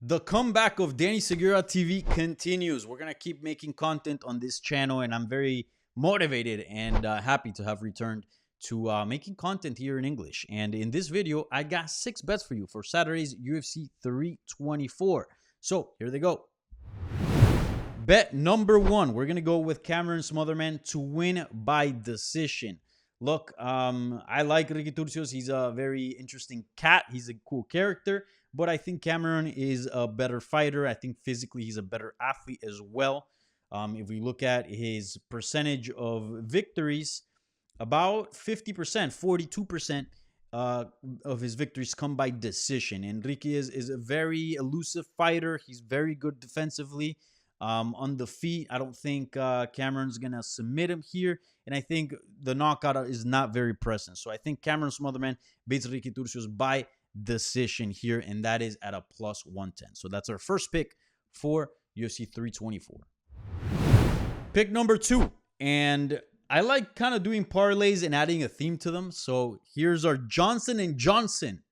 The comeback of Danny Segura TV continues. We're going to keep making content on this channel, and I'm very motivated and happy to have returned to making content here in English. And in this video, I got 6 bets for you for Saturday's UFC 324. So here they go. Bet number 1, we're going to go with Cameron Smotherman to win by decision. Look, I like Ricky Turcios. He's a very interesting cat. He's a cool character, but I think Cameron is a better fighter. I think physically he's a better athlete as well. If we look at his percentage of victories, about 50%, 42% of his victories come by decision. Enrique is a very elusive fighter. He's very good defensively. On the feet, I don't think Cameron's going to submit him here. And I think the knockout is not very present. So I think Cameron Smotherman beats Ricky Turcios by decision here. And that is at a plus 110. So that's our first pick for UFC 324. Pick number 2. And I like kind of doing parlays and adding a theme to them. So here's our Johnson & Johnson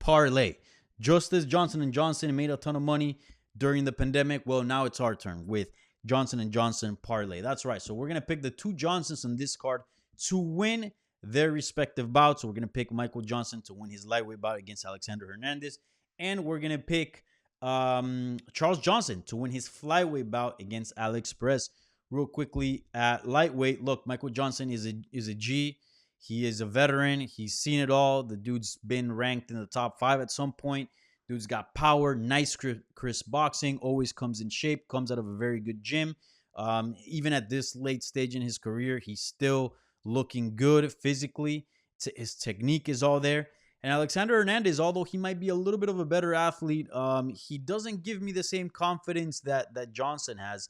parlay. Just as Johnson & Johnson made a ton of money during the pandemic, well, now it's our turn with Johnson & Johnson parlay. That's right. So we're going to pick the 2 Johnsons on this card to win their respective bouts. So we're going to pick Michael Johnson to win his lightweight bout against Alexander Hernandez. And we're going to pick Charles Johnson to win his flyweight bout against Alex Perez. Real quickly at lightweight, look, Michael Johnson is a G. He is a veteran. He's seen it all. The dude's been ranked in the top 5 at some point. Dude's got power, nice, crisp boxing, always comes in shape, comes out of a very good gym. Even at this late stage in his career, he's still looking good physically. His technique is all there. And Alexander Hernandez, although he might be a little bit of a better athlete, he doesn't give me the same confidence that Johnson has.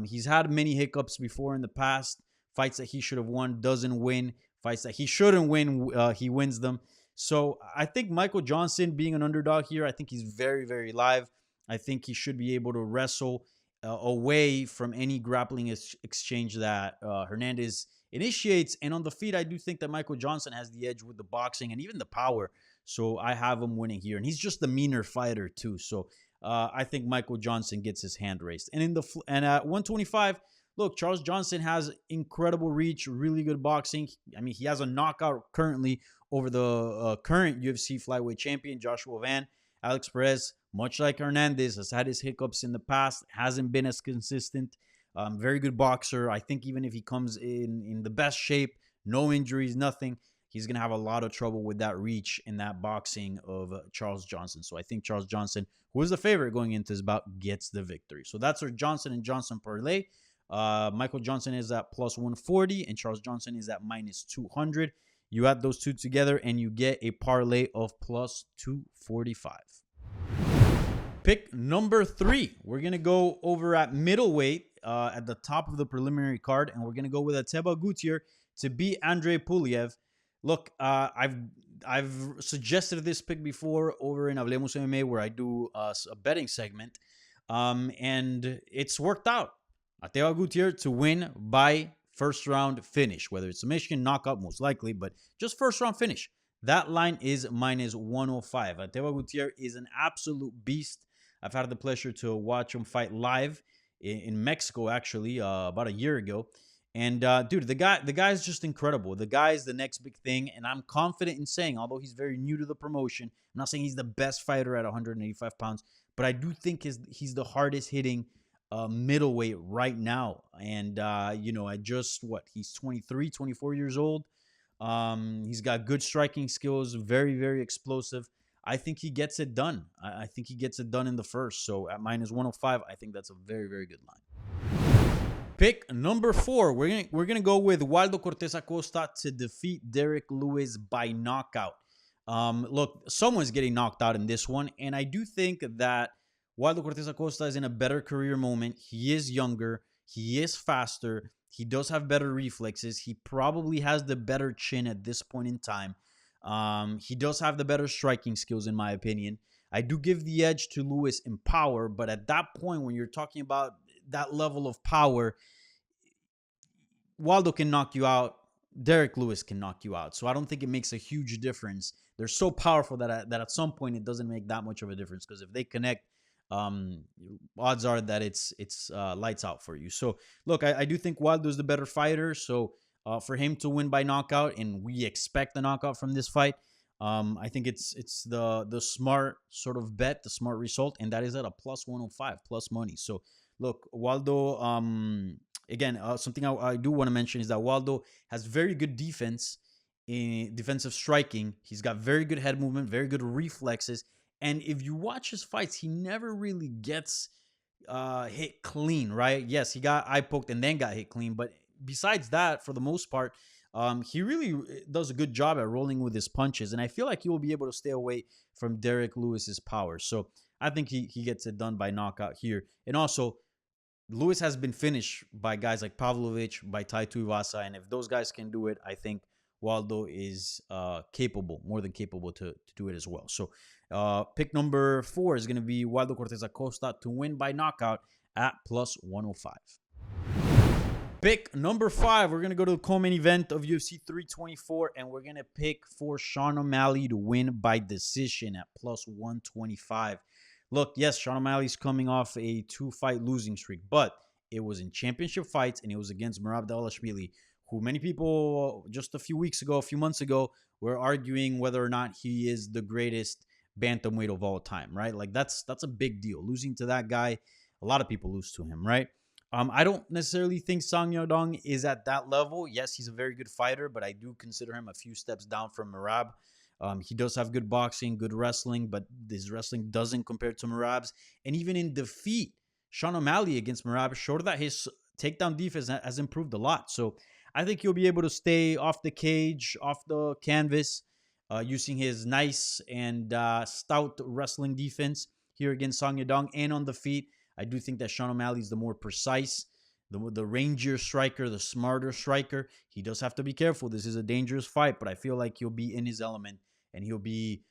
He's had many hiccups before in the past. Fights that he should have won, doesn't win. Fights that he shouldn't win, he wins them. So I think Michael Johnson being an underdog here, I think he's very, very live. I think he should be able to wrestle away from any grappling exchange that Hernandez initiates. And on the feet, I do think that Michael Johnson has the edge with the boxing and even the power. So I have him winning here. And he's just the meaner fighter too. So I think Michael Johnson gets his hand raised. And at 125, look, Charles Johnson has incredible reach, really good boxing. I mean, he has a knockout currently over the current UFC flyweight champion, Joshua Van. Alex Perez, much like Hernandez, has had his hiccups in the past, hasn't been as consistent. Very good boxer. I think even if he comes in the best shape, no injuries, nothing, he's going to have a lot of trouble with that reach and that boxing of Charles Johnson. So I think Charles Johnson, who is the favorite going into this bout, gets the victory. So that's our Johnson & Johnson parlay. Michael Johnson is at plus 140 and Charles Johnson is at minus 200. You add those two together and you get a parlay of plus 245. Pick number 3. We're going to go over at middleweight at the top of the preliminary card, and we're going to go with Ateba Gautier to beat Andre Pulyaev. Look, I've suggested this pick before over in Hablemos MMA where I do a betting segment, and it's worked out. Ateba Gautier to win by first round finish, whether it's submission, knockout, most likely, but just first round finish. That line is minus 105. Ateba Gautier is an absolute beast. I've had the pleasure to watch him fight live in Mexico, actually, about a year ago. And dude, the guy's just incredible. The guy is the next big thing, and I'm confident in saying, although he's very new to the promotion, I'm not saying he's the best fighter at 185 pounds, but I do think he's the hardest hitting middleweight right now. And he's 23, 24 years old. He's got good striking skills, very, very explosive. I think he gets it done. I think he gets it done in the first. So at minus 105, I think that's a very, very good line. Pick number 4. We're gonna go with Waldo Cortés-Acosta to defeat Derek Lewis by knockout. Look, someone's getting knocked out in this one, and I do think that Waldo Cortés-Acosta is in a better career moment. He is younger. He is faster. He does have better reflexes. He probably has the better chin at this point in time. He does have the better striking skills, in my opinion. I do give the edge to Lewis in power, but at that point, when you're talking about that level of power, Waldo can knock you out. Derek Lewis can knock you out. So I don't think it makes a huge difference. They're so powerful that at some point it doesn't make that much of a difference, because if they connect, odds are that it's lights out for you. So look, I do think Wilder's the better fighter. So for him to win by knockout, and we expect the knockout from this fight, I think it's the smart sort of bet, the smart result, and that is at a plus 105 plus money. So look, Waldo. Again, something I do want to mention is that Waldo has very good defense in defensive striking. He's got very good head movement, very good reflexes, and if you watch his fights, he never really gets hit clean, right? Yes, he got eye poked and then got hit clean, but besides that, for the most part, he really does a good job at rolling with his punches, and I feel like he will be able to stay away from Derek Lewis's power. So I think he gets it done by knockout here. And also, Lewis has been finished by guys like Pavlovich, by Tai Tuivasa, and if those guys can do it, I think Waldo is capable, more than capable to do it as well. So pick number 4 is going to be Waldo Cortés-Acosta to win by knockout at plus 105. Pick number 5, we're going to go to the co-main event of UFC 324, and we're going to pick for Sean O'Malley to win by decision at plus 125. Look, yes, Sean O'Malley's coming off a 2-fight losing streak, but it was in championship fights, and it was against Merab Dvalishvili, who many people just a few months ago, were arguing whether or not he is the greatest bantamweight of all time, right? Like that's a big deal. Losing to that guy, a lot of people lose to him, right? I don't necessarily think Sang Yadong is at that level. Yes, he's a very good fighter, but I do consider him a few steps down from Merab. He does have good boxing, good wrestling, but his wrestling doesn't compare to Merab's. And even in defeat, Sean O'Malley against Merab showed that his takedown defense has improved a lot. So I think he'll be able to stay off the cage, off the canvas, using his nice and stout wrestling defense here against Sang Yadong. And on the feet, I do think that Sean O'Malley is the more precise, the rangier striker, the smarter striker. He does have to be careful. This is a dangerous fight, but I feel like he'll be in his element and he'll be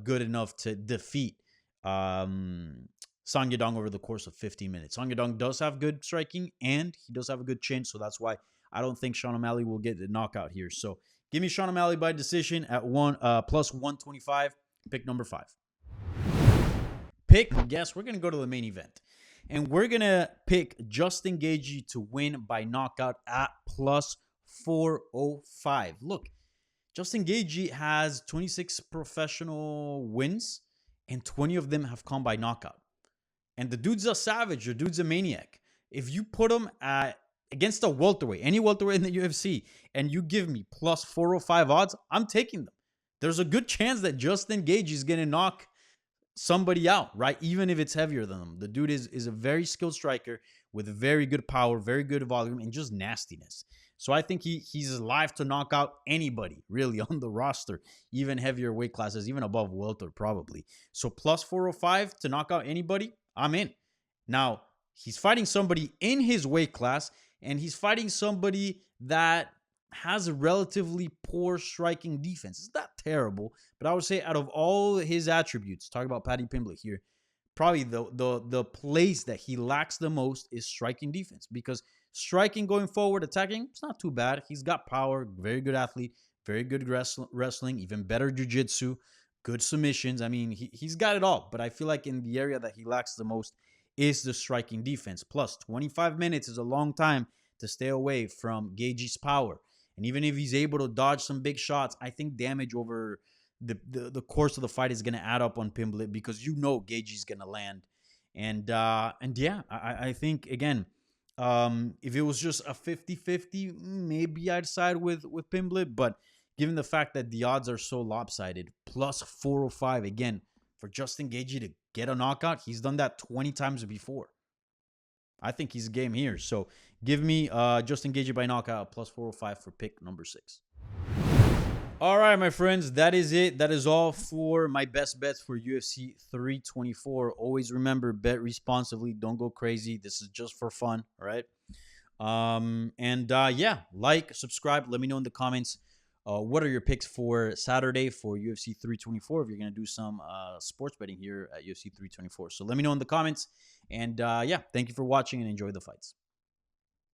good enough to defeat Sang Yadong over the course of 15 minutes. Sang Yadong does have good striking and he does have a good chin, so that's why I don't think Sean O'Malley will get the knockout here. So give me Sean O'Malley by decision at plus 125. Pick number 5. Guess we're going to go to the main event. And we're going to pick Justin Gaethje to win by knockout at plus 405. Look, Justin Gaethje has 26 professional wins, and 20 of them have come by knockout. And the dude's a savage. The dude's a maniac. If you put him against a welterweight, any welterweight in the UFC, and you give me plus 405 odds, I'm taking them. There's a good chance that Justin Gaethje is going to knock somebody out, right? Even if it's heavier than them. The dude is a very skilled striker with very good power, very good volume, and just nastiness. So I think he's live to knock out anybody really on the roster, even heavier weight classes, even above welter probably. So plus 405 to knock out anybody, I'm in. Now, he's fighting somebody in his weight class, and he's fighting somebody that has a relatively poor striking defense. It's not terrible, but I would say out of all his attributes, talk about Paddy Pimblett here, probably the place that he lacks the most is striking defense, because striking going forward, attacking, it's not too bad. He's got power, very good athlete, very good wrestling, even better jiu-jitsu, good submissions. I mean, he's got it all, but I feel like in the area that he lacks the most is the striking defense. Plus, 25 minutes is a long time to stay away from Gaethje's power. And even if he's able to dodge some big shots, I think damage over the course of the fight is going to add up on Pimblett, because you know Gaethje's going to land. And yeah, I think, again, if it was just a 50-50, maybe I'd side with Pimblett. But given the fact that the odds are so lopsided, plus 405, again, for Justin Gaethje to get a knockout, he's done that 20 times before. I think he's game here. So give me Justin Gaethje by knockout plus 405 for pick number 6. All right, my friends, that is it. That is all for my best bets for UFC 324. Always remember, bet responsibly. Don't go crazy. This is just for fun, all right? Yeah, like, subscribe. Let me know in the comments what are your picks for Saturday for UFC 324 if you're going to do some sports betting here at UFC 324. So let me know in the comments. And yeah, thank you for watching and enjoy the fights.